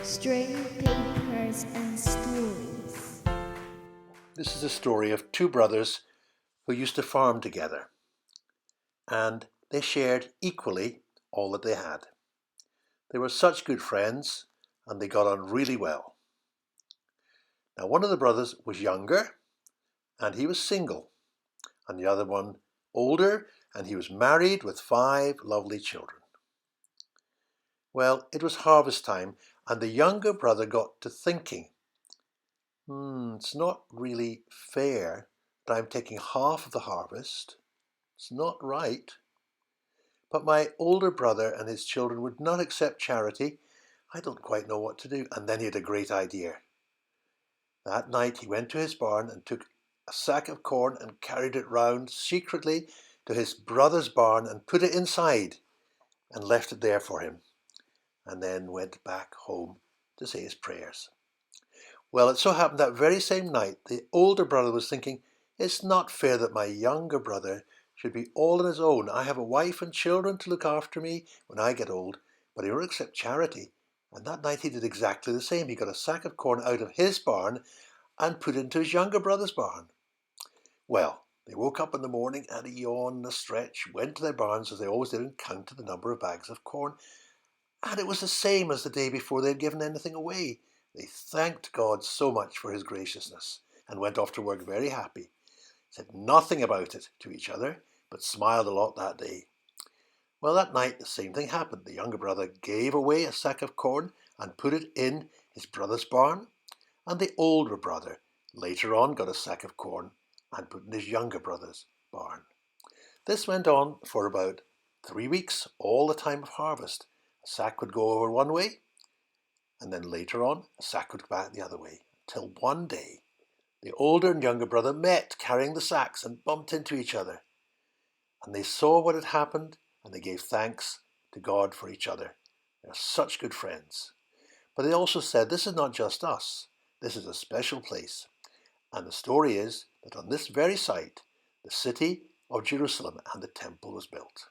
String papers and stories. This is a story of two brothers who used to farm together, and they shared equally all that they had. They were such good friends, and they got on really well. Now, one of the brothers was younger, and he was single, and the other one older, and he was married with 5 lovely children. Well, it was harvest time, and the younger brother got to thinking, it's not really fair that I'm taking half of the harvest. It's not right. But my older brother and his children would not accept charity. I don't quite know what to do. And then he had a great idea. That night he went to his barn and took a sack of corn and carried it round secretly to his brother's barn and put it inside and left it there for him, and then went back home to say his prayers. Well, it so happened that very same night, the older brother was thinking, it's not fair that my younger brother should be all on his own. I have a wife and children to look after me when I get old, but he won't accept charity. And that night he did exactly the same. He got a sack of corn out of his barn and put it into his younger brother's barn. Well, they woke up in the morning and a yawn and a stretch, went to their barns as they always did and counted the number of bags of corn. And it was the same as the day before they had given anything away. They thanked God so much for his graciousness and went off to work very happy. Said nothing about it to each other, but smiled a lot that day. Well, that night the same thing happened. The younger brother gave away a sack of corn and put it in his brother's barn, and the older brother later on got a sack of corn and put in his younger brother's barn. This went on for about 3 weeks, all the time of harvest. A sack would go over one way, and then later on, a sack would go back the other way, till one day the older and younger brother met carrying the sacks and bumped into each other. And they saw what had happened, and they gave thanks to God for each other. They're such good friends. But they also said, this is not just us. This is a special place. And the story is that on this very site, the city of Jerusalem and the temple was built.